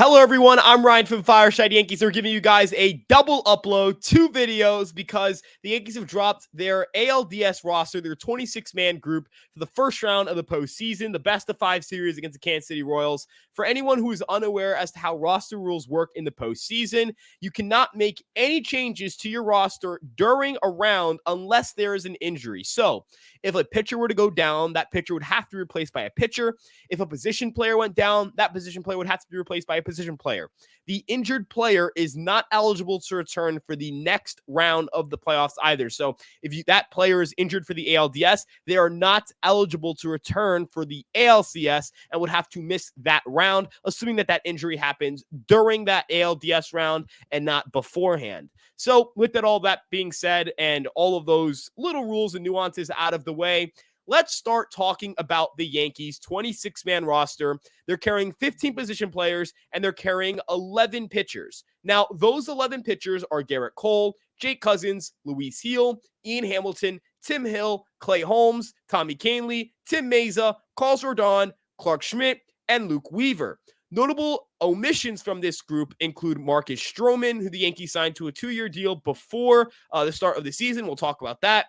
Hello, everyone. I'm Ryan from Fireside Yankees. They're giving you guys a double upload, two videos, because the Yankees have dropped their ALDS roster, their 26-man group, for the first round of the postseason, the best-of-5 series against the Kansas City Royals. For anyone who is unaware as to how roster rules work in the postseason, you cannot make any changes to your roster during a round unless there is an injury. So, if a pitcher were to go down, that pitcher would have to be replaced by a pitcher. If a position player went down, that position player would have to be replaced by a position player. The injured player is not eligible to return for the next round of the playoffs either. So if that player is injured for the ALDS, they are not eligible to return for the ALCS and would have to miss that round, assuming that injury happens during that ALDS round and not beforehand. So with all that being said and all of those little rules and nuances out of the way, let's start talking about the Yankees' 26-man roster. They're carrying 15 position players, and they're carrying 11 pitchers. Now, those 11 pitchers are Garrett Cole, Jake Cousins, Luis Gil, Ian Hamilton, Tim Hill, Clay Holmes, Tommy Kahnle, Tim Mayza, Carlos Rodon, Clark Schmidt, and Luke Weaver. Notable omissions from this group include Marcus Stroman, who the Yankees signed to a 2-year deal before the start of the season. We'll talk about that.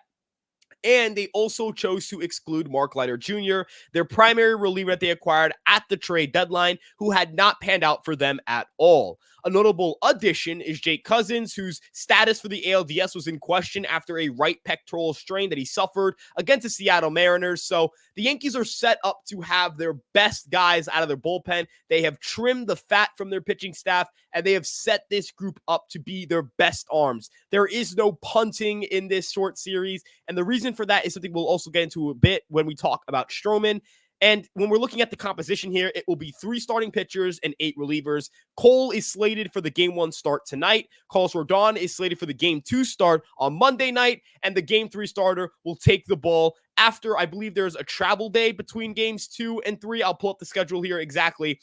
And they also chose to exclude Leiter Jr., their primary reliever that they acquired at the trade deadline, who had not panned out for them at all. A notable addition is Jake Cousins, whose status for the ALDS was in question after a right pectoral strain that he suffered against the Seattle Mariners. So the Yankees are set up to have their best guys out of their bullpen. They have trimmed the fat from their pitching staff, and they have set this group up to be their best arms. There is no punting in this short series, and the reason for that is something we'll also get into a bit when we talk about Stroman. And when we're looking at the composition here, it will be 3 starting pitchers and 8 relievers. Cole is slated for the Game 1 start tonight. Carlos Rodon is slated for the Game 2 start on Monday night. And the Game 3 starter will take the ball after, I believe there's a travel day between games 2 and 3. I'll pull up the schedule here exactly.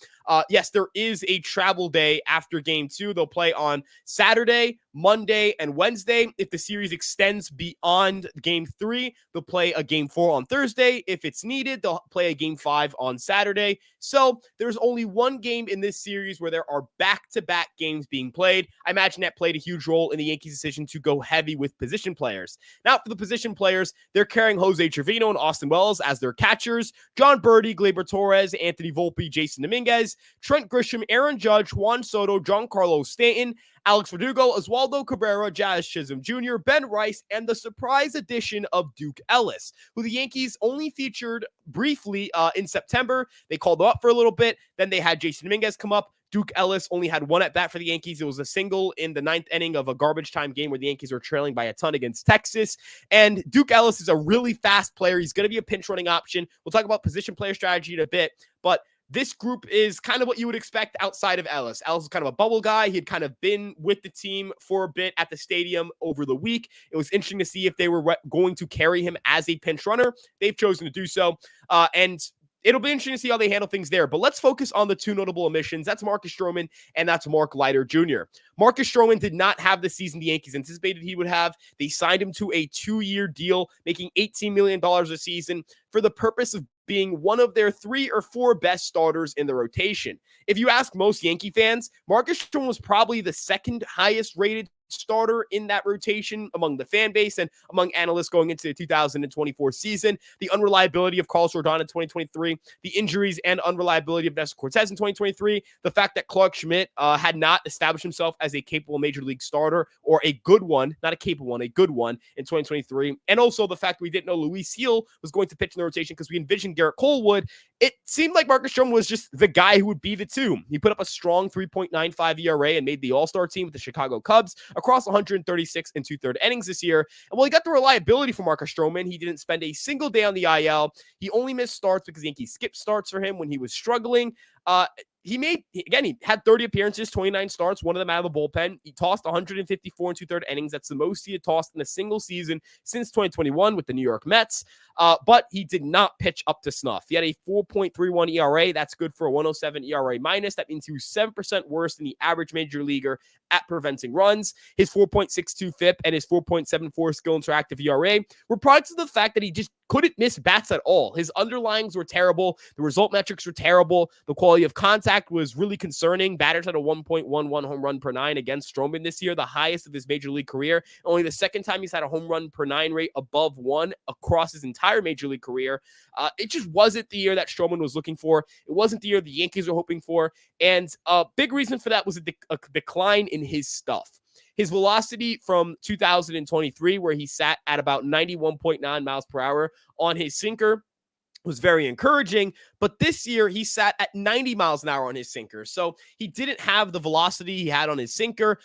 Yes, there is a travel day after game 2. They'll play on Saturday, Monday, and Wednesday. If the series extends beyond game 3, they'll play a game 4 on Thursday. If it's needed, they'll play a game 5 on Saturday. So there's only one game in this series where there are back-to-back games being played. I imagine that played a huge role in the Yankees' decision to go heavy with position players. Now, for the position players, they're carrying Jose Trevino and Austin Wells as their catchers, John Birdie, Gleyber Torres, Anthony Volpe, Jason Dominguez, Trent Grisham, Aaron Judge, Juan Soto, Giancarlo Stanton, Alex Verdugo, Oswaldo Cabrera, Jazz Chisholm Jr., Ben Rice, and the surprise addition of Duke Ellis, who the Yankees only featured briefly in September. They called him up for a little bit. Then they had Jason Dominguez come up. Duke Ellis only had one at-bat for the Yankees. It was a single in the 9th inning of a garbage time game where the Yankees were trailing by a ton against Texas. And Duke Ellis is a really fast player. He's going to be a pinch-running option. We'll talk about position player strategy in a bit, but this group is kind of what you would expect outside of Ellis. Ellis is kind of a bubble guy. He had kind of been with the team for a bit at the stadium over the week. It was interesting to see if they were going to carry him as a pinch runner. They've chosen to do so. And it'll be interesting to see how they handle things there. But let's focus on the 2 notable omissions. That's Marcus Stroman and that's Leiter Jr. Marcus Stroman did not have the season the Yankees anticipated he would have. They signed him to a 2-year deal, making $18 million a season for the purpose of being one of their 3 or 4 best starters in the rotation. If you ask most Yankee fans, Marcus Stroman was probably the second highest rated starter in that rotation among the fan base and among analysts going into the 2024 season. The unreliability of Carlos Rodon in 2023, the injuries and unreliability of Nestor Cortez in 2023, the fact that Clark Schmidt had not established himself as a capable major league starter or a good one, not a capable one, a good one in 2023, and also the fact that we didn't know Luis Gil was going to pitch in the rotation because we envisioned Garrett Cole would. It seemed like Marcus Stroman was just the guy who would be the 2. He put up a strong 3.95 ERA and made the All-Star team with the Chicago Cubs across 136 and 2/3 innings this year. And while he got the reliability from Marcus Stroman, he didn't spend a single day on the IL. He only missed starts because the Yankees skipped starts for him when he was struggling. He had 30 appearances, 29 starts, one of them out of the bullpen. He tossed 154 and 2/3 innings. That's the most he had tossed in a single season since 2021 with the New York Mets. But he did not pitch up to snuff. He had a 4.31 ERA. That's good for a 107 ERA minus. That means he was 7% worse than the average major leaguer at preventing runs. His 4.62 FIP and his 4.74 skill interactive ERA were products of the fact that he just couldn't miss bats at all. His underlyings were terrible. The result metrics were terrible. The quality of contact was really concerning. Batters had a 1.11 home run per nine against Stroman this year, the highest of his major league career. Only the second time he's had a home run per nine rate above one across his entire major league career. It just wasn't the year that Stroman was looking for. It wasn't the year the Yankees were hoping for. And a big reason for that was a decline in his stuff. His velocity from 2023, where he sat at about 91.9 miles per hour on his sinker, was very encouraging, but this year he sat at 90 miles an hour on his sinker. So he didn't have the velocity he had on his sinker.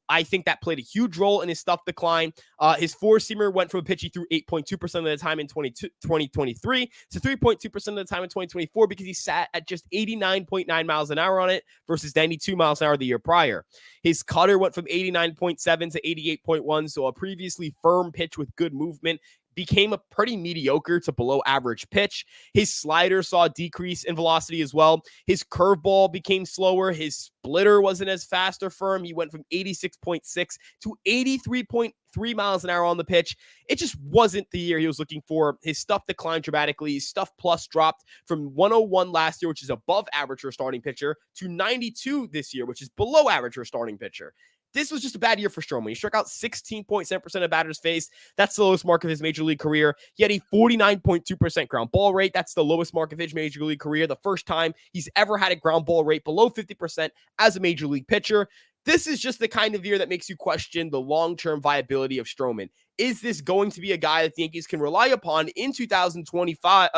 I think that played a huge role in his stuff decline. His four-seamer went from a pitch he threw 8.2% of the time in 2023 to 3.2% of the time in 2024 because he sat at just 89.9 miles an hour on it versus 92 miles an hour the year prior. His cutter went from 89.7 to 88.1, so a previously firm pitch with good movement became a pretty mediocre to below average pitch. His slider saw a decrease in velocity as well. His curveball became slower. His splitter wasn't as fast or firm. He went from 86.6 to 83.3 miles an hour on the pitch. It just wasn't the year he was looking for. His stuff declined dramatically. His stuff plus dropped from 101 last year, which is above average for a starting pitcher, to 92 this year, which is below average for a starting pitcher. This was just a bad year for Stroman. He struck out 16.7% of batters faced. That's the lowest mark of his major league career. He had a 49.2% ground ball rate. That's the lowest mark of his major league career. The first time he's ever had a ground ball rate below 50% as a major league pitcher. This is just the kind of year that makes you question the long-term viability of Stroman. Is this going to be a guy that the Yankees can rely upon in 2025,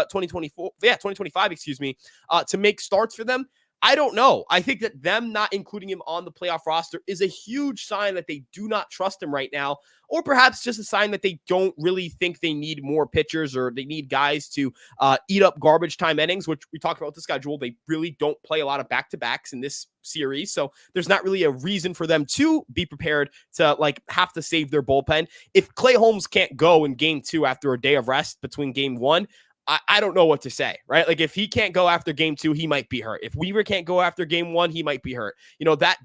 to make starts for them? I don't know. I think that them not including him on the playoff roster is a huge sign that they do not trust him right now, or perhaps just a sign that they don't really think they need more pitchers or they need guys to eat up garbage time innings, which we talked about the schedule. They really don't play a lot of back-to-backs in this series, so there's not really a reason for them to be prepared to have to save their bullpen. If Clay Holmes can't go in game 2 after a day of rest between game 1, I don't know what to say, right? Like if he can't go after game 2, he might be hurt. If Weaver can't go after game 1, he might be hurt.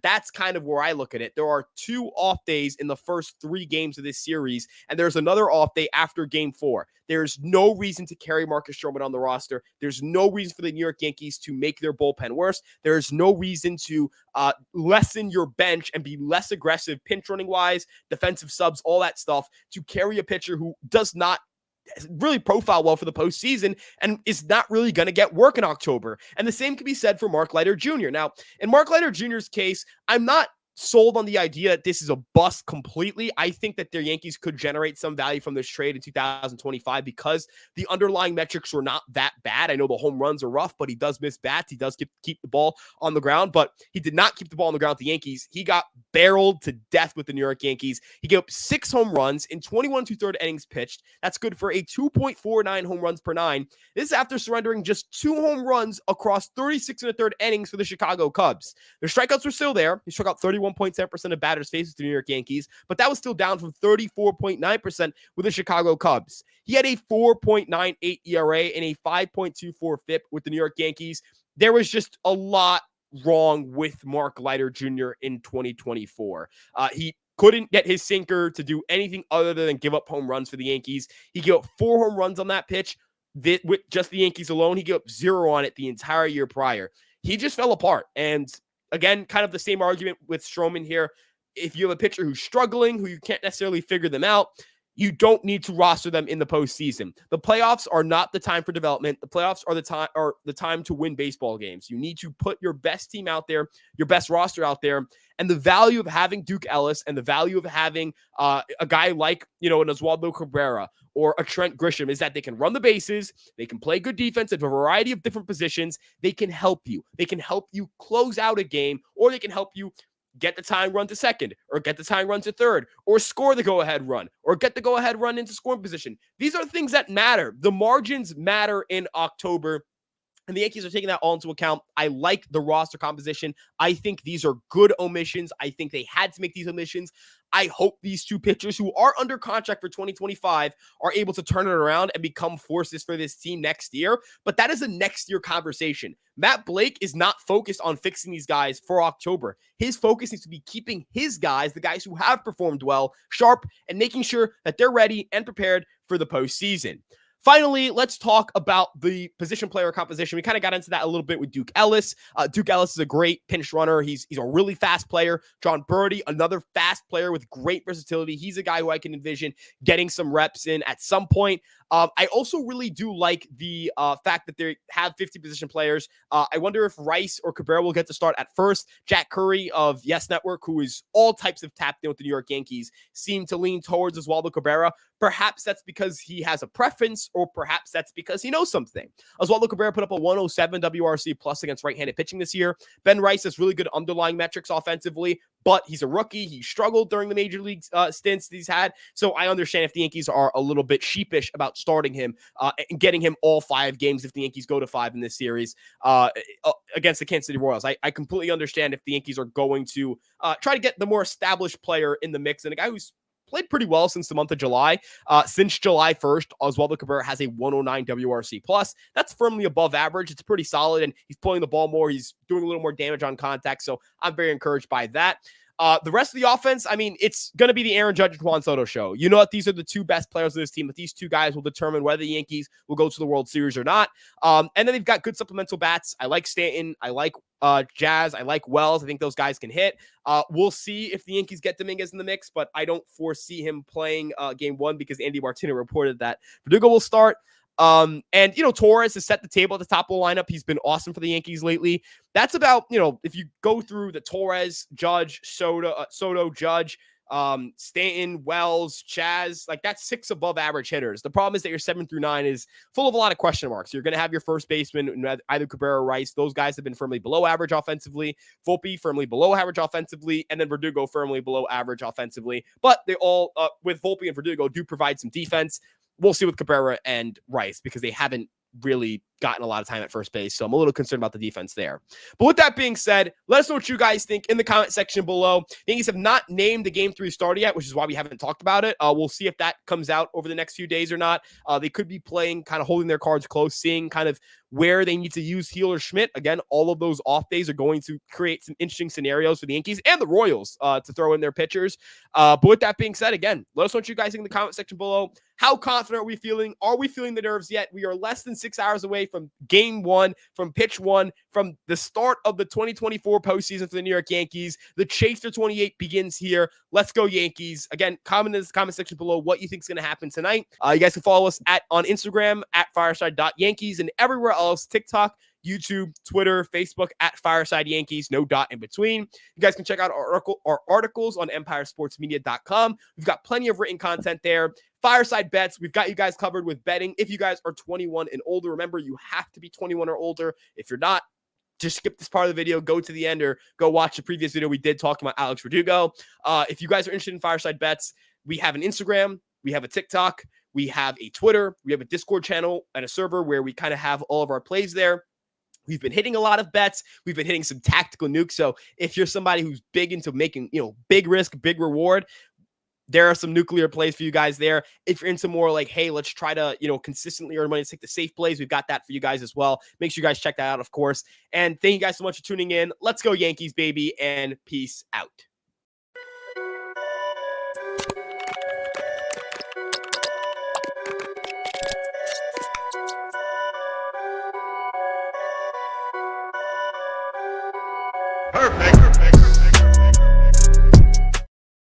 That's kind of where I look at it. There are 2 off days in the first 3 games of this series, and there's another off day after game 4. There's no reason to carry Marcus Stroman on the roster. There's no reason for the New York Yankees to make their bullpen worse. There's no reason to lessen your bench and be less aggressive pinch running wise, defensive subs, all that stuff, to carry a pitcher who does not really profile well for the postseason and is not really going to get work in October. And the same can be said for Mark Leiter Jr. Now, in Mark Leiter Jr.'s case, I'm not sold on the idea that this is a bust completely. I think that their Yankees could generate some value from this trade in 2025 because the underlying metrics were not that bad. I know the home runs are rough, but he does miss bats. He does keep the ball on the ground, but he did not keep the ball on the ground with the Yankees. He got barreled to death with the New York Yankees. He gave up 6 home runs in 21 2/3 innings pitched. That's good for a 2.49 home runs per 9. This is after surrendering just 2 home runs across 36 1/3 innings for the Chicago Cubs. Their strikeouts were still there. He struck out 31.7% of batters faced with the New York Yankees, but that was still down from 34.9% with the Chicago Cubs. He had a 4.98 ERA and a 5.24 FIP with the New York Yankees. There was just a lot wrong with Mark Leiter Jr. in 2024. He couldn't get his sinker to do anything other than give up home runs for the Yankees. He gave up 4 home runs on that pitch. With just the Yankees alone, he gave up 0 on it the entire year prior. He just fell apart. And again, kind of the same argument with Stroman here. If you have a pitcher who's struggling, who you can't necessarily figure them out, you don't need to roster them in the postseason. The playoffs are not the time for development. The playoffs are the time to win baseball games. You need to put your best team out there, your best roster out there. And the value of having Duke Ellis and the value of having a guy like, an Oswaldo Cabrera or a Trent Grisham is that they can run the bases, they can play good defense at a variety of different positions. They can help you. They can help you close out a game, or they can help you get the tying run to second, or get the tying run to third, or score the go-ahead run, or get the go-ahead run into scoring position. These are things that matter. The margins matter in October, and the Yankees are taking that all into account. I like the roster composition. I think these are good omissions. I think they had to make these omissions. I hope these 2 pitchers who are under contract for 2025 are able to turn it around and become forces for this team next year. But that is a next year conversation. Matt Blake is not focused on fixing these guys for October. His focus needs to be keeping his guys, the guys who have performed well, sharp, and making sure that they're ready and prepared for the postseason. Finally, let's talk about the position player composition. We kind of got into that a little bit with Duke Ellis. Duke Ellis is a great pinch runner. He's a really fast player. John Birdie, another fast player with great versatility. He's a guy who I can envision getting some reps in at some point. I also really do like the fact that they have 50 position players. I wonder if Rice or Cabrera will get to start at first. Jack Curry of Yes Network, who is all types of tapped in with the New York Yankees, seem to lean towards Oswaldo Cabrera. Perhaps that's because he has a preference, or perhaps that's because he knows something. Oswaldo Cabrera put up a 107 WRC plus against right-handed pitching this year. Ben Rice has really good underlying metrics offensively, but he's a rookie. He struggled during the major league stints he's had. So I understand if the Yankees are a little bit sheepish about starting him and getting him all 5 games if the Yankees go to 5 in this series against the Kansas City Royals. I completely understand if the Yankees are going to try to get the more established player in the mix and a guy who's played pretty well since the month of July. Since July 1st, Oswaldo Cabrera has a 109 WRC plus. That's firmly above average. It's pretty solid, and he's pulling the ball more. He's doing a little more damage on contact, so I'm very encouraged by that. The rest of the offense, I mean, it's going to be the Aaron Judge and Juan Soto show. You know that these are the 2 best players of this team, but these 2 guys will determine whether the Yankees will go to the World Series or not. And then they've got good supplemental bats. I like Stanton. I like Jazz. I like Wells. I think those guys can hit. We'll see if the Yankees get Dominguez in the mix, but I don't foresee him playing game 1 because Andy Martino reported that Verdugo will start. And, Torres has set the table at the top of the lineup. He's been awesome for the Yankees lately. That's about, if you go through the Torres, Judge, Soto, Judge, Stanton, Wells, Chaz, like that's 6 above average hitters. The problem is that your 7 through 9 is full of a lot of question marks. You're going to have your first baseman, either Cabrera or Rice. Those guys have been firmly below average offensively. Volpe firmly below average offensively, and then Verdugo firmly below average offensively. But they all, with Volpe and Verdugo, do provide some defense. We'll see with Cabrera and Rice because they haven't really gotten a lot of time at first base. So I'm a little concerned about the defense there. But with that being said, let us know what you guys think in the comment section below. The Yankees have not named the Game 3 starter yet, which is why we haven't talked about it. We'll see if that comes out over the next few days or not. They could be playing, kind of holding their cards close, seeing kind of where they need to use Heel or Schmidt. Again, all of those off days are going to create some interesting scenarios for the Yankees and the Royals to throw in their pitchers. But with that being said, again, let us know what you guys think in the comment section below. How confident are we feeling? Are we feeling the nerves yet? We are less than 6 hours away from game 1, from pitch 1, from the start of the 2024 postseason for the New York Yankees. The chase for 28 begins here. Let's go Yankees. Again, comment in the comment section below what you think is going to happen tonight. You guys can follow us on Instagram at fireside.yankees and everywhere else, TikTok, YouTube, Twitter, Facebook at Fireside Yankees, no dot in between. You guys can check out our articles on empiresportsmedia.com. We've got plenty of written content there. Fireside Bets, we've got you guys covered with betting. If you guys are 21 and older, remember you have to be 21 or older. If you're not, just skip this part of the video, go to the end, or go watch the previous video we did talking about Alex Verdugo. If you guys are interested in Fireside Bets, we have an Instagram, we have a TikTok, we have a Twitter, we have a Discord channel and a server where we kind of have all of our plays there. We've been hitting a lot of bets. We've been hitting some tactical nukes. So if you're somebody who's big into making, big risk, big reward, there are some nuclear plays for you guys there. If you're into more like, hey, let's try to, consistently earn money to take the safe plays, we've got that for you guys as well. Make sure you guys check that out, of course. And thank you guys so much for tuning in. Let's go Yankees, baby, and peace out. Perfect.